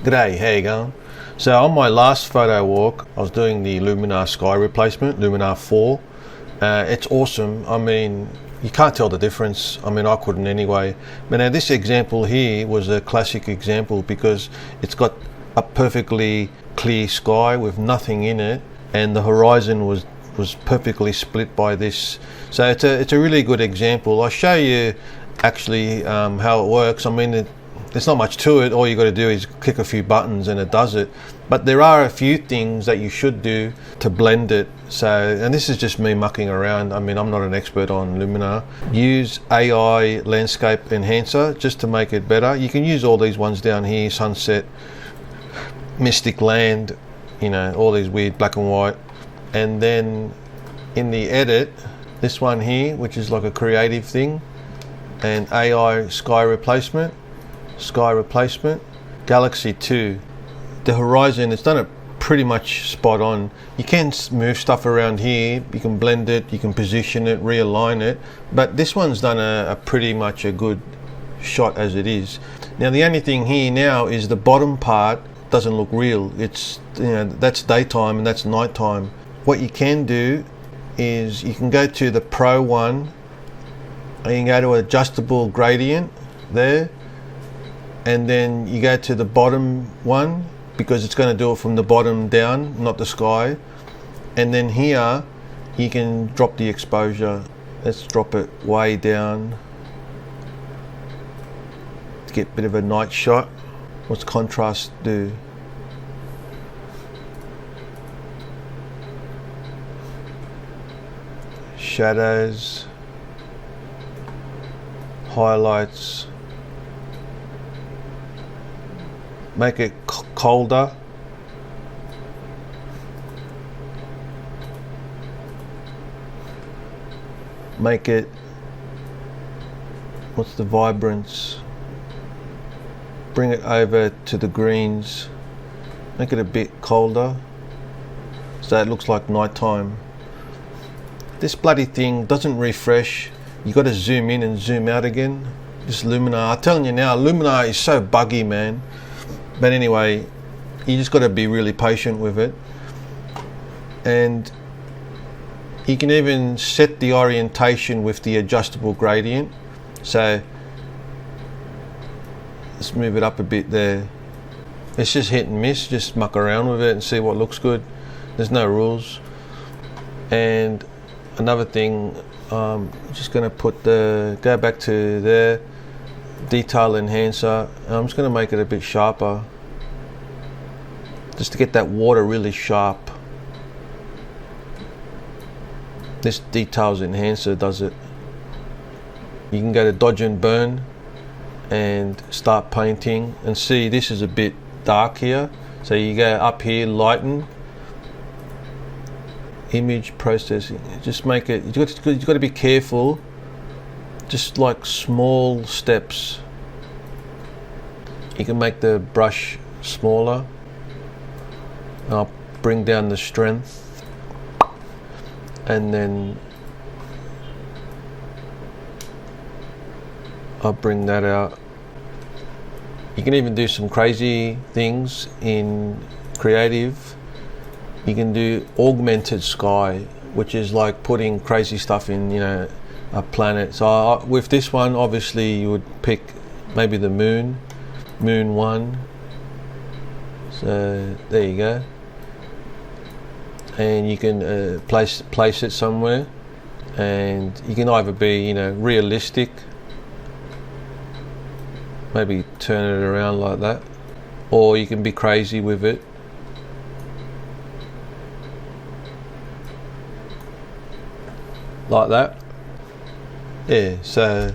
G'day, how you going? So on my last photo walk, I was doing the Luminar sky replacement, Luminar 4. It's awesome. I mean, you can't tell the difference. I mean, I couldn't anyway. But now this example here was a classic example because it's got a perfectly clear sky with nothing in it, and the horizon was perfectly split by this. So it's a really good example. I'll show you actually how it works. I mean, there's not much to it. All you got to do is click a few buttons and it does it. But there are a few things that you should do to blend it. So, and this is just me mucking around. I mean, I'm not an expert on Luminar. Use AI landscape enhancer just to make it better. You can use all these ones down here: sunset, mystic land, you know, all these weird black and white. And then in the edit, this one here, which is like a creative thing, and AI sky replacement, Galaxy 2. The horizon, it's done it pretty much spot on. You can move stuff around here, you can blend it, you can position it, realign it, but this one's done a pretty much a good shot as it is. Now the only thing here now is the bottom part doesn't look real. It's, you know, that's daytime and that's nighttime. What you can do is you can go to the Pro one and you can go to adjustable gradient there, and then you go to the bottom one because it's going to do it from the bottom down, not the sky. And then here you can drop the exposure. Let's drop it way down to get a bit of a night shot. What's contrast do? Shadows, highlights. Make it colder. Make it, what's the vibrance? Bring it over to the greens. Make it a bit colder so it looks like nighttime. This bloody thing doesn't refresh. You got to zoom in and zoom out again. This Luminar, I'm telling you now, Luminar is so buggy, man. But anyway, you just got to be really patient with it. And you can even set the orientation with the adjustable gradient. So let's move it up a bit there. It's just hit and miss, just muck around with it and see what looks good. There's no rules. And another thing, I'm just going to put go back to there, detail enhancer. I'm just going to make it a bit sharper just to get that water really sharp. This details enhancer does it. You can go to dodge and burn and start painting, and see this is a bit dark here, so you go up here, lighten, image processing, just make it, you've got to be careful, just like small steps. You can make the brush smaller. I'll bring down the strength, and then I'll bring that out. You can even do some crazy things in creative. You can do augmented sky, which is like putting crazy stuff in, you know, a planet. So with this one, obviously you would pick maybe the moon 1. So there you go. And you can place it somewhere, and you can either be, you know, realistic, maybe turn it around like that, or you can be crazy with it. Like that. Yeah, so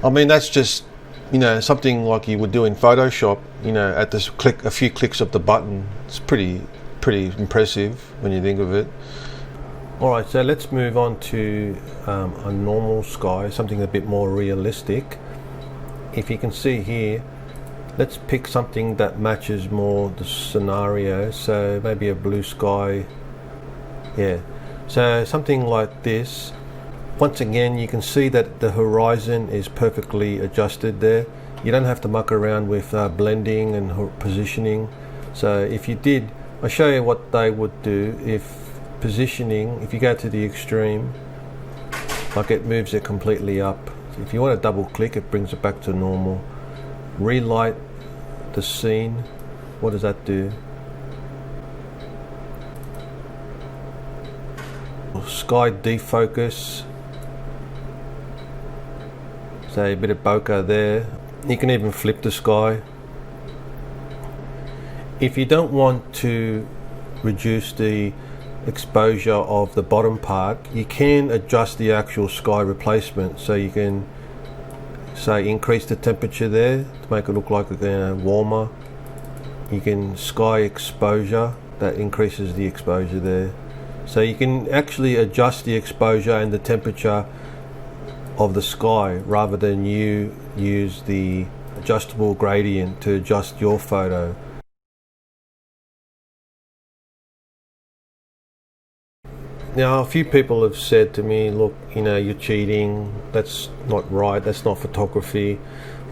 I mean, that's just, you know, something like you would do in Photoshop, you know, at this click, a few clicks of the button. It's pretty impressive when you think of it. Alright, so let's move on to a normal sky, something a bit more realistic. If you can see here, let's pick something that matches more the scenario. So maybe a blue sky. Yeah, so something like this. Once again, you can see that the horizon is perfectly adjusted there. You don't have to muck around with blending and positioning. So if you did, I'll show you what they would do if positioning, if you go to the extreme, like it moves it completely up. So if you want to double click, it brings it back to normal. Relight the scene, what does that do? Sky defocus, so a bit of bokeh there. You can even flip the sky. If you don't want to reduce the exposure of the bottom part, you can adjust the actual sky replacement. So you can say increase the temperature there to make it look like warmer. You can sky exposure, that increases the exposure there. So you can actually adjust the exposure and the temperature of the sky rather than you use the adjustable gradient to adjust your photo. Now, a few people have said to me, look, you're cheating, that's not right, that's not photography.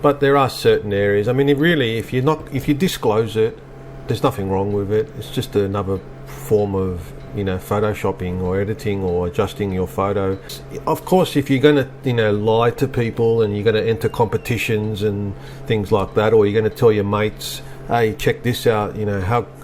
But there are certain areas. I mean, if you disclose it, there's nothing wrong with it. It's just another form of photoshopping or editing or adjusting your photo. Of course, if you're going to lie to people and you're going to enter competitions and things like that, or you're going to tell your mates, hey, check this out,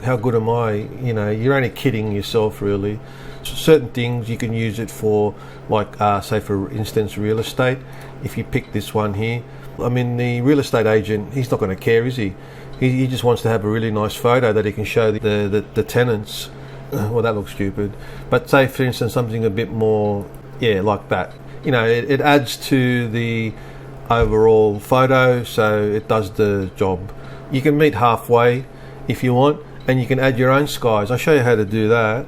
how good am I, you're only kidding yourself, really. Certain things you can use it for, like say for instance real estate. If you pick this one here, I mean, the real estate agent, he's not going to care, is he? He just wants to have a really nice photo that he can show the tenants. Well, that looks stupid. But say, for instance, something a bit more, like that. It adds to the overall photo, so it does the job. You can meet halfway if you want, and you can add your own skies. I'll show you how to do that.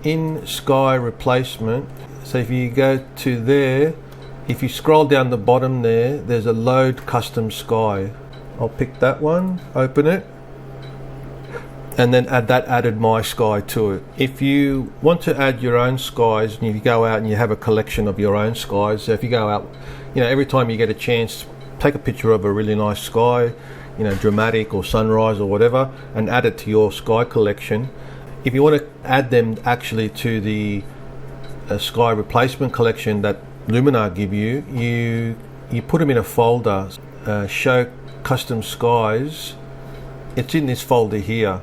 In sky replacement, so if you go to there, if you scroll down the bottom there's a load custom sky. I'll pick that one, open it, and then added my sky to it. If you want to add your own skies, and if you go out and you have a collection of your own skies, so if you go out, every time you get a chance, take a picture of a really nice sky, dramatic or sunrise or whatever, and add it to your sky collection. If you want to add them actually to the sky replacement collection that Luminar give you, you put them in a folder, show custom skies. It's in this folder here.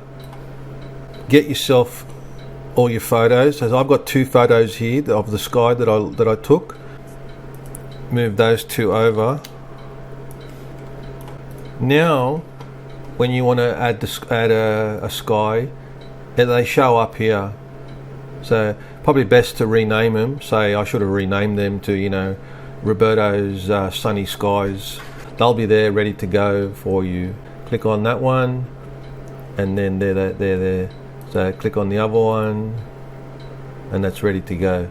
Get yourself all your photos. So I've got 2 photos here of the sky that I took. Move those 2 over. Now, when you want to add a sky, they show up here. So probably best to rename them. Say I should have renamed them to Roberto's sunny skies. They'll be there ready to go for you. Click on that one, and then they're there. So click on the other one, and that's ready to go.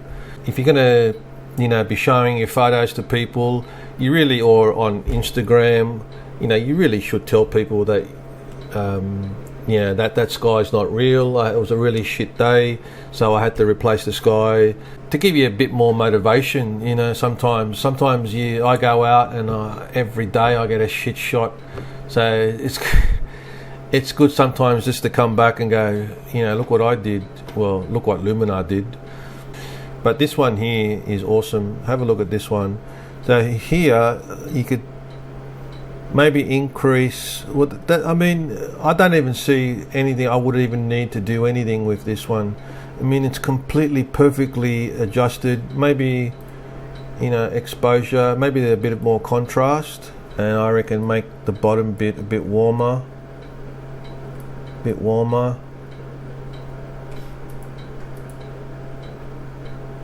If you're going to be showing your photos to people, or on Instagram, you really should tell people that that sky's not real. It was a really shit day, so I had to replace the sky, to give you a bit more motivation. Sometimes I go out and every day I get a shit shot, so it's good sometimes just to come back and go, look what I did. Well, look what Luminar did. But this one here is awesome. Have a look at this one. So here you could maybe increase. I don't even see anything. I would even need to do anything with this one. I mean, it's completely perfectly adjusted. Maybe exposure. Maybe a bit more contrast, and I reckon make the bottom bit a bit warmer.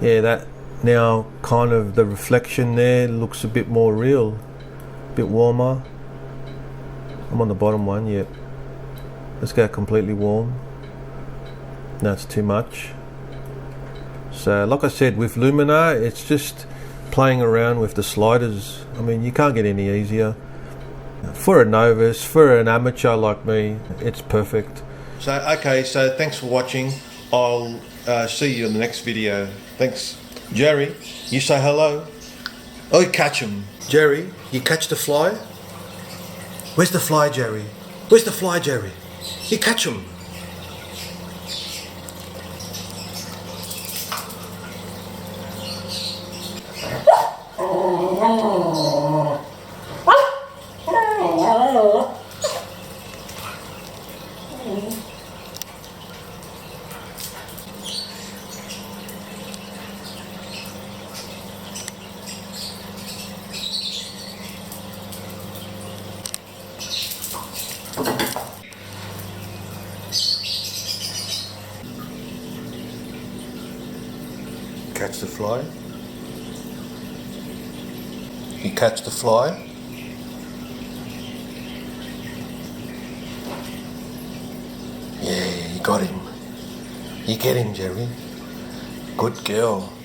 Yeah, that now kind of the reflection there looks a bit more real, a bit warmer. I'm on the bottom one, yep. Let's go completely warm. No, it's too much. So like I said, with Luminar, it's just playing around with the sliders. I mean, you can't get any easier. For a novice, for an amateur like me, it's perfect. So thanks for watching. I'll see you in the next video. Thanks. Jerry, you say hello. Oh, you catch him. Jerry, you catch the fly? Where's the fly, Jerry? Where's the fly, Jerry? You catch him. Catch the fly. You catch the fly. Yeah, you got him. You get him, Jerry. Good girl.